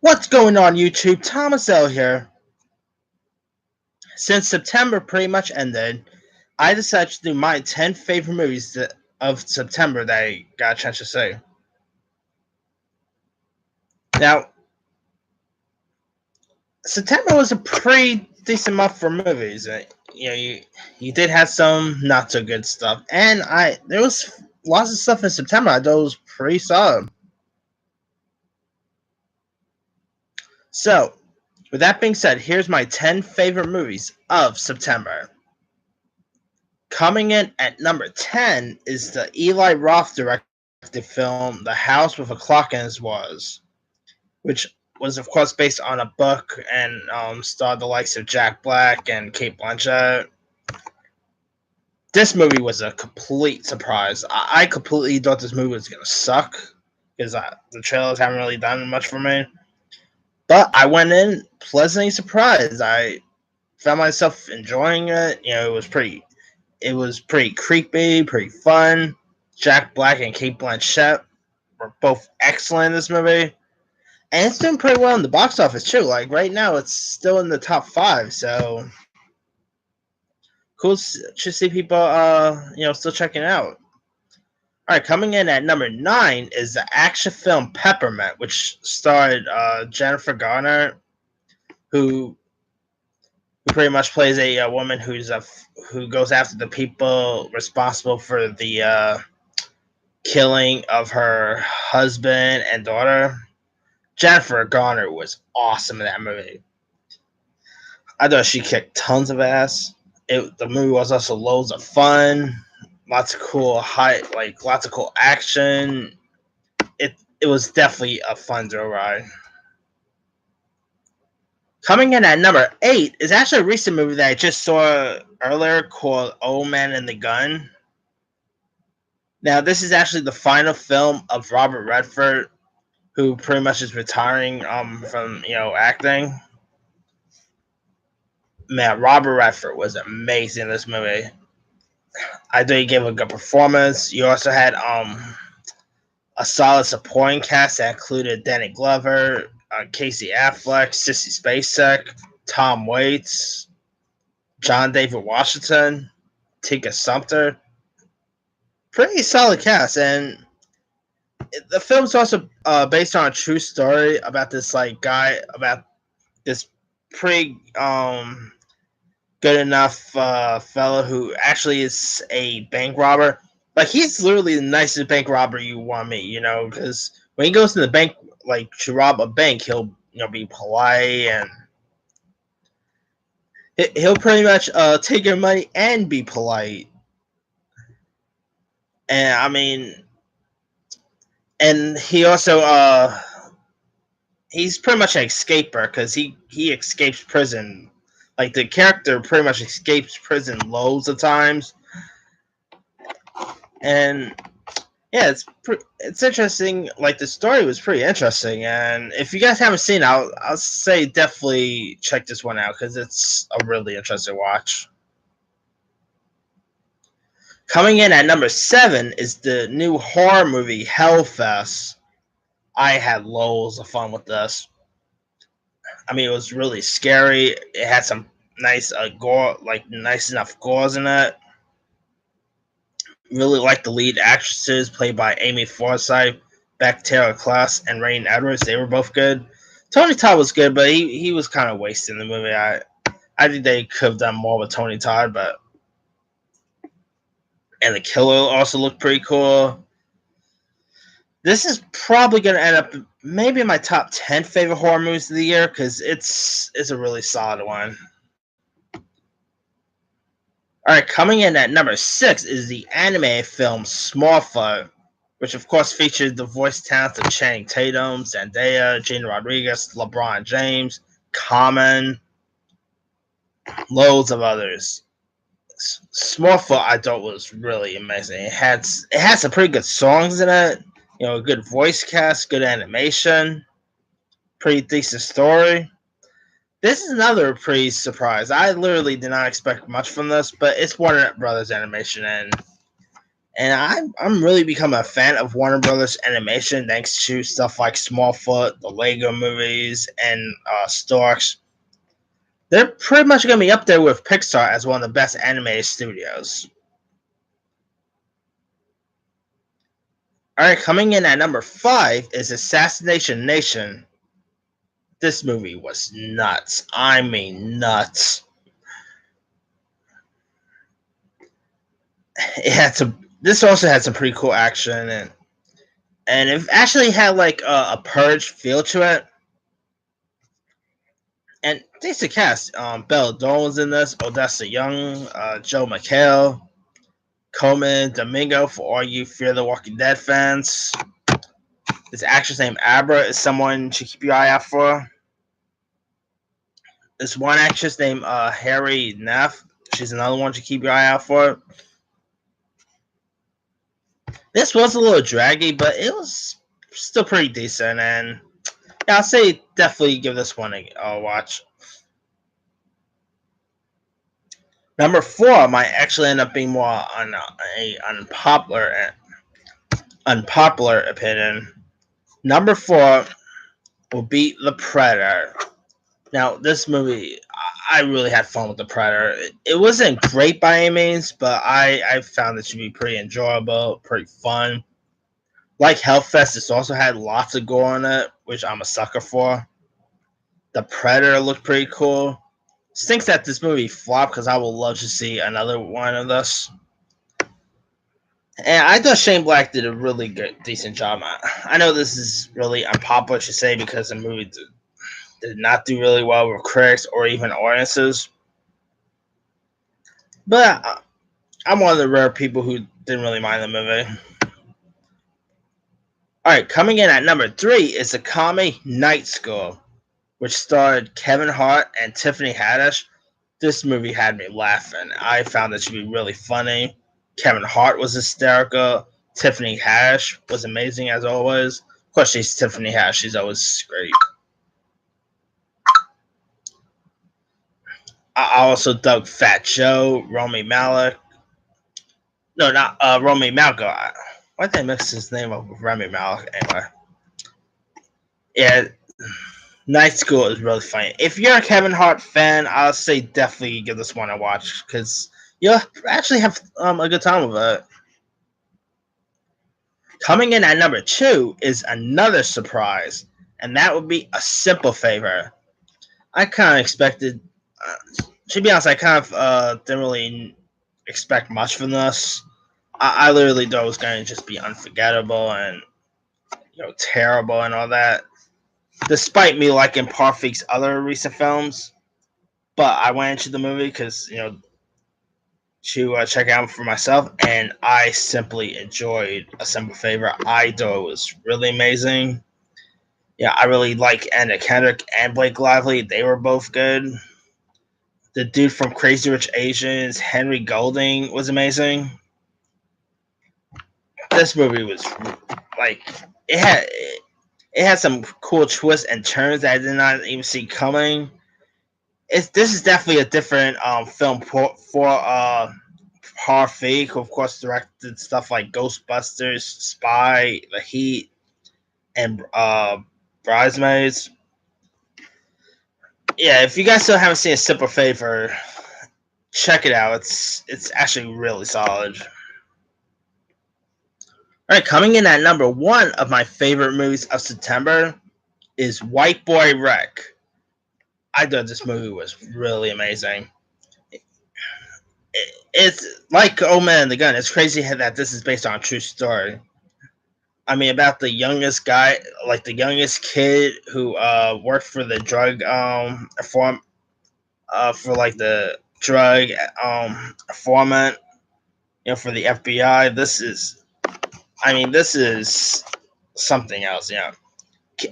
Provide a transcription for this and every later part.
What's going on YouTube? Thomas L here. Since September pretty much ended, I decided to do my 10 favorite movies of September that I got a chance to see. Now, September was a pretty decent month for movies. You did have some not so good stuff, and there was lots of stuff in September I thought was pretty solid. So, with that being said, here's my 10 favorite movies of September. Coming in at number 10 is the Eli Roth directed film The House with a Clock in Its Walls, which was, of course, based on a book and starred the likes of Jack Black and Cate Blanchett. This movie was a complete surprise. I completely thought this movie was going to suck because the trailers haven't really done much for me. But I went in pleasantly surprised. I found myself enjoying it. It was pretty creepy, pretty fun. Jack Black and Cate Blanchett were both excellent in this movie. And it's doing pretty well in the box office, too. Like, right now, it's still in the top 5, so cool to see people, still checking it out. Alright, coming in at number 9 is the action film Peppermint, which starred Jennifer Garner, who pretty much plays a woman who goes after the people responsible for the killing of her husband and daughter. Jennifer Garner was awesome in that movie. I thought she kicked tons of ass. The movie was also loads of fun, lots of cool lots of cool action. It was definitely a fun thrill ride. Coming in at number 8 is actually a recent movie that I just saw earlier called Old Man and the Gun. Now, this is actually the final film of Robert Redford, who pretty much is retiring from acting. Man, Robert Redford was amazing in this movie. I thought he gave a good performance. You also had a solid supporting cast that included Danny Glover, Casey Affleck, Sissy Spacek, Tom Waits, John David Washington, Tika Sumpter. Pretty solid cast, and the film's also based on a true story about this guy, about this pretty good enough fellow who actually is a bank robber. Like, he's literally the nicest bank robber you want to meet, because when he goes to the bank, to rob a bank, he'll be polite, and he'll pretty much take your money and be polite. And I mean, and he also he's pretty much an escaper because he escapes prison. Like, the character pretty much escapes prison loads of times. And yeah, it's interesting. Like, the story was pretty interesting, and if you guys haven't seen it, I'll say definitely check this one out because it's a really interesting watch. Coming in at number 7 is the new horror movie Hellfest. I had loads of fun with this. I mean, it was really scary. It had some nice gore, nice enough gores in it. Really liked the lead actresses played by Amy Forsyth, Beck Taylor Klaus, and Rain Edwards. They were both good. Tony Todd was good, but he was kind of wasted in the movie. I think they could have done more with Tony Todd, and the killer also looked pretty cool. This is probably going to end up maybe in my top 10 favorite horror movies of the year because it's a really solid one. Alright, coming in at number 6 is the anime film Smallfoot, which of course featured the voice talents of Channing Tatum, Zendaya, Gina Rodriguez, LeBron James, Common, loads of others. Smallfoot I thought was really amazing. It had some pretty good songs in it, a good voice cast, good animation, pretty decent story. This is another pretty surprise. I literally did not expect much from this, but it's Warner Brothers Animation, and And I'm really become a fan of Warner Brothers animation thanks to stuff like Smallfoot, the Lego movies, and Storks. They're pretty much going to be up there with Pixar as one of the best animated studios. All right, coming in at number 5 is Assassination Nation. This movie was nuts. I mean, nuts. It had some. This also had some pretty cool action, and it actually had like a Purge feel to it. And decent cast. Bella Dole was in this. Odessa Young, Joe McHale, Coleman Domingo for all you Fear the Walking Dead fans. This actress named Abra is someone to keep your eye out for. This one actress named Harry Neff. She's another one to keep your eye out for. This was a little draggy, but it was still pretty decent. And yeah, I'll say definitely give this one a watch. Number 4 might actually end up being more on a unpopular opinion. Number 4 will be The Predator. Now, this movie, I really had fun with The Predator. It wasn't great by any means, but I found it to be pretty enjoyable, pretty fun. Like Hellfest, this also had lots of gore in it, which I'm a sucker for. The Predator looked pretty cool. Stinks that this movie flopped because I would love to see another one of this. And I thought Shane Black did a really good, decent job. I know this is really unpopular to say because the movie did not do really well with critics or even audiences. But I'm one of the rare people who didn't really mind the movie. Alright, coming in at number 3 is the comedy Night School, which starred Kevin Hart and Tiffany Haddish. This movie had me laughing. I found it to be really funny. Kevin Hart was hysterical. Tiffany Haddish was amazing as always. Of course, she's Tiffany Haddish. She's always great. I also dug Fat Joe, Rami Malek. No, not Rami Malek. Why did I mix his name up with Rami Malek? Anyway. Yeah, Night School is really funny. If you're a Kevin Hart fan, I'll say definitely give this one a watch because you'll actually have a good time with it. Coming in at number 2 is another surprise, and that would be A Simple Favor. I kind of expected, to be honest, I kind of didn't really expect much from this. I literally thought it was going to just be unforgettable and terrible and all that. Despite me liking Parfik's other recent films, but I went into the movie because to check out for myself, and I simply enjoyed A Simple Favor. I thought it was really amazing. Yeah, I really like Anna Kendrick and Blake Lively. They were both good. The dude from Crazy Rich Asians, Henry Golding, was amazing. This movie was like it had some cool twists and turns that I did not even see coming. This is definitely a different film for Parfait, who of course directed stuff like Ghostbusters, Spy, The Heat, and Bridesmaids. Yeah, if you guys still haven't seen A Simple Favor, check it out. It's actually really solid. All right, coming in at number 1 of my favorite movies of September is White Boy Wreck. I thought this movie was really amazing. It's like Old Man and the Gun. It's crazy that this is based on a true story. I mean, about the youngest guy, like the youngest kid who worked for the drug for like the drug informant, for the FBI. This is something else.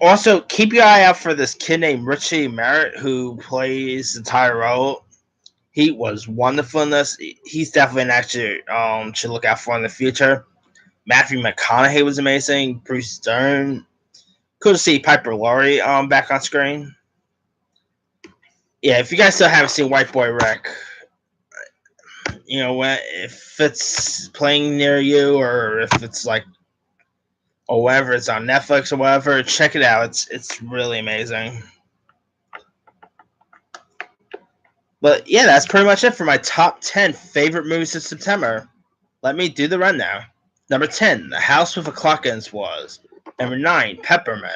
Also, keep your eye out for this kid named Richie Merritt who plays the Tyrell. He was wonderful in this. He's definitely an actor to look out for in the future. Matthew McConaughey was amazing. Bruce Dern. Cool to see Piper Laurie back on screen. Yeah, if you guys still haven't seen White Boy Wreck, when if it's playing near you, or if it's like, or whatever, it's on Netflix or whatever, check it out. It's really amazing. But yeah, that's pretty much it for my top 10 favorite movies of September. Let me do the rundown. Number 10, The House with a Clock in Its Walls. Number 9, Peppermint.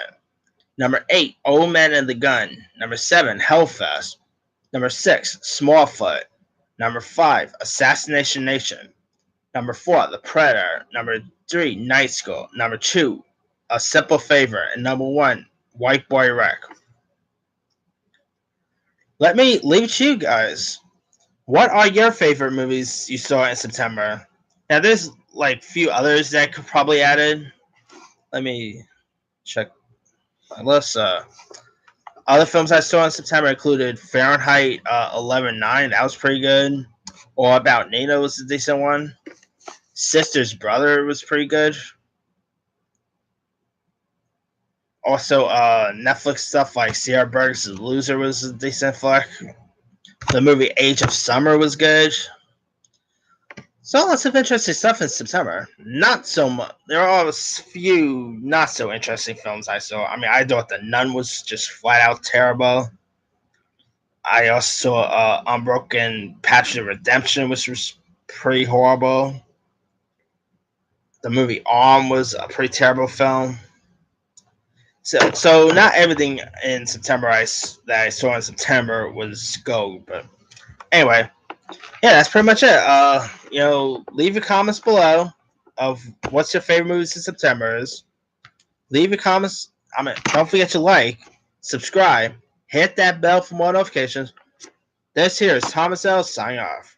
Number 8, Old Man and the Gun. Number 7, Hellfest. Number 6, Smallfoot. Number 5, Assassination Nation. Number 4, The Predator. Number 3, Night School. Number 2, A Simple Favor. And number 1, White Boy Wreck. Let me leave it to you guys. What are your favorite movies you saw in September? Now, there's like a few others that could probably added. Let me check my list. Other films I saw in September included Fahrenheit 11/9. That was pretty good. All About Nina was a decent one. Sister's Brother was pretty good. Also, Netflix stuff like Sierra Burgess' Loser was a decent flick. The movie Age of Summer was good. So lots of interesting stuff in September. Not so much. There are a few not so interesting films I saw. I mean, I thought The Nun was just flat out terrible. I also saw Unbroken Passion of Redemption, which was pretty horrible. The movie Arm was a pretty terrible film. So not everything in September that I saw in September was gold, but anyway, yeah, that's pretty much it. Leave your comments below of what's your favorite movies in September is. Leave your comments. Don't forget to like, subscribe, hit that bell for more notifications. This here is Thomas L. signing off.